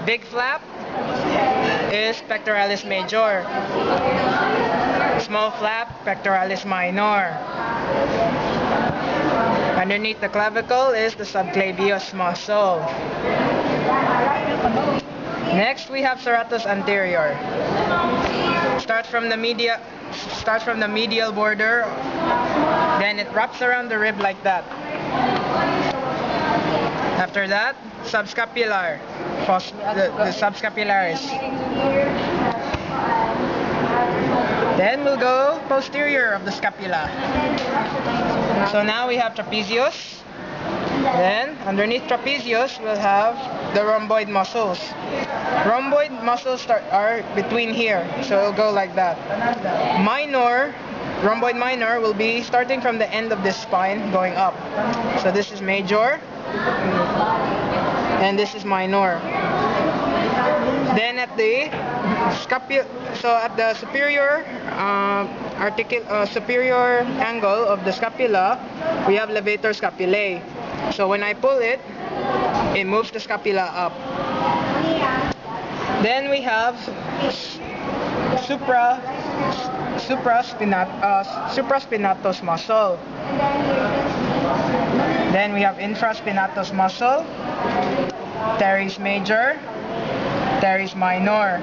Big flap is pectoralis major. Small flap, pectoralis minor. Underneath the clavicle is the subclavius muscle. Next we have serratus anterior. Starts from the medial border, then it wraps around the rib like that. After that, subscapular, the subscapularis. Then we'll go posterior of the scapula. So now we have trapezius. Then underneath trapezius we'll have the rhomboid muscles. Rhomboid muscles are between here, so it'll go like that. Rhomboid minor will be starting from the end of this spine going up. So this is major and this is minor. Then at the superior superior angle of the scapula, we have levator scapulae. So when I pull it, it moves the scapula up. Then we have supraspinatus muscle. Then we have infraspinatus muscle, teres major, teres minor,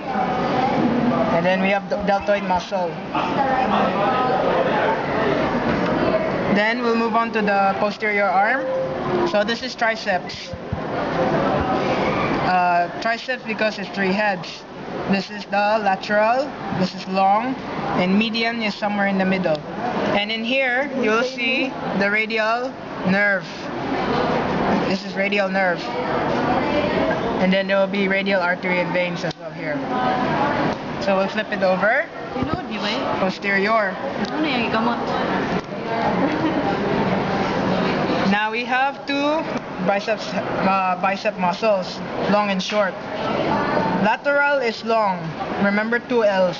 and then we have the deltoid muscle. Then we'll move on to the posterior arm. So this is triceps. Triceps because it's 3 heads. This is the lateral, this is long, and median is somewhere in the middle. And in here, you'll see the radial nerve. This is radial nerve. And then there will be radial artery and veins as well here. So we'll flip it over. Posterior. Now we have 2 bicep muscles, long and short. Lateral is long. Remember 2 L's.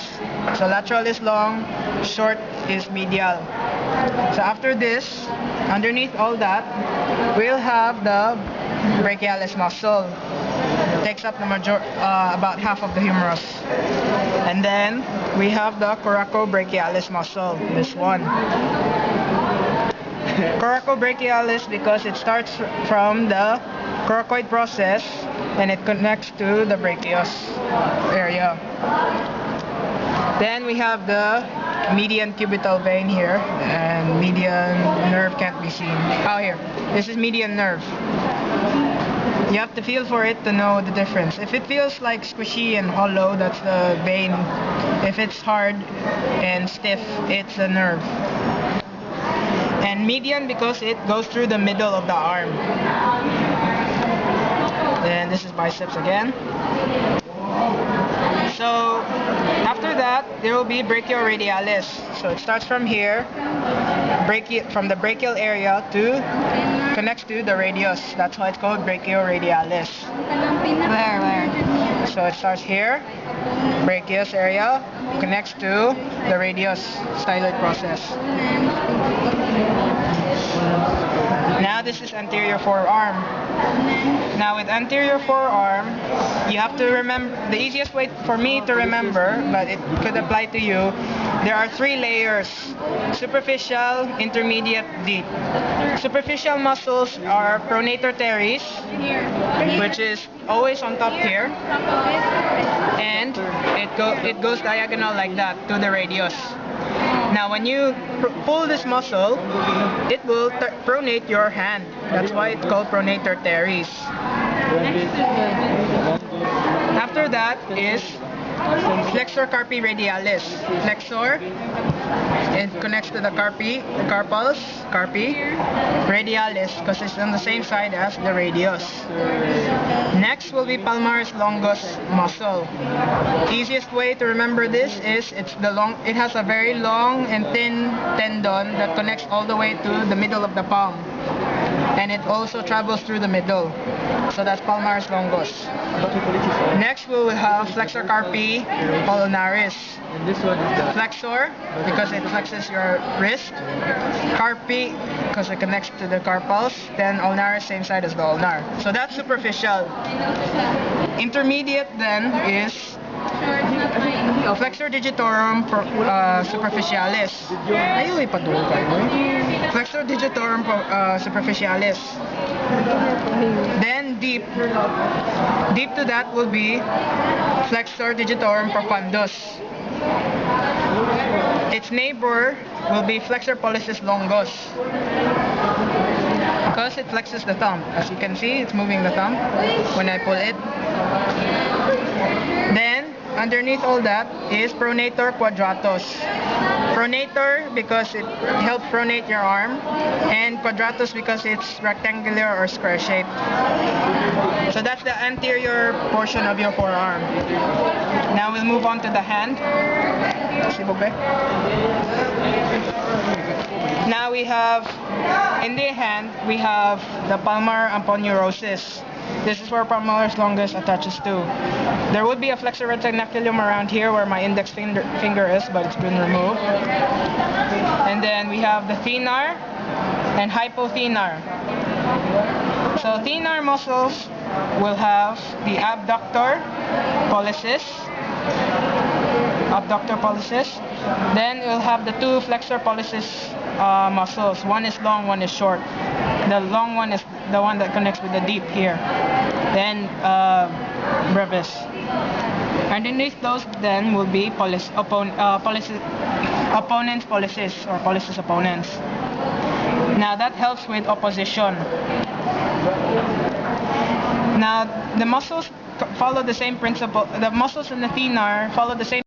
So lateral is long, short is medial. So after this, underneath all that, we'll have the brachialis muscle. It takes up the about half of the humerus. And then we have the coracobrachialis muscle, this one. Coracobrachialis because it starts from the coracoid process and it connects to the brachius area. Then we have the median cubital vein here, and median nerve can't be seen. Oh, here. This is median nerve. You have to feel for it to know the difference. If it feels like squishy and hollow, that's the vein. If it's hard and stiff, it's the nerve. And median because it goes through the middle of the arm. Then this is biceps again. So after that, there will be brachioradialis. So it starts from here, from the brachial area to connects to the radius. That's why it's called brachioradialis. Where? So it starts here, brachius area, connects to the radius, styloid process. Now this is anterior forearm. Now with anterior forearm, you have to remember, the easiest way for me to remember, but it could apply to you, there are 3 layers: superficial, intermediate, deep. Superficial muscles are pronator teres, which is always on top here, and it goes diagonal like that to the radius. Now when you pull this muscle, it will pronate your hand. That's why it's called pronator teres. After that is flexor carpi radialis. Flexor, it connects to the carpals, radialis, because it's on the same side as the radius. Next will be palmaris longus muscle. Easiest way to remember this is it has a very long and thin tendon that connects all the way to the middle of the palm. and it also travels through the middle. So that's palmaris longus. Next we will have flexor carpi ulnaris. And this one is the Flexor because it flexes your wrist. Carpi because it connects to the carpals. Then ulnaris, same side as the ulnar. So that's superficial. Intermediate then is flexor digitorum superficialis. Ayaw ipadul kayo. Flexor digitorum superficialis. Then deep. Deep to that will be flexor digitorum profundus. Its neighbor will be flexor pollicis longus. Because it flexes the thumb. As you can see, it's moving the thumb when I pull it. Then, underneath all that is pronator quadratus. Pronator because it helps pronate your arm, and quadratus because it's rectangular or square shaped. So that's the anterior portion of your forearm. Now we'll move on to the hand. Now we have, in the hand, we have the palmar aponeurosis. This is where palmaris longus attaches to. There would be a flexor retinaculum around here where my index finger is, but it's been removed. And then we have the thenar and hypothenar. So thenar muscles will have the abductor pollicis. Then we'll have the two flexor pollicis muscles. One is long, one is short. The long one is the one that connects with the deep here. Then brevis. Underneath those then will be opponens pollicis or pollicis opponens. Now that helps with opposition. Now the muscles follow the same principle. The muscles in the thenar follow the same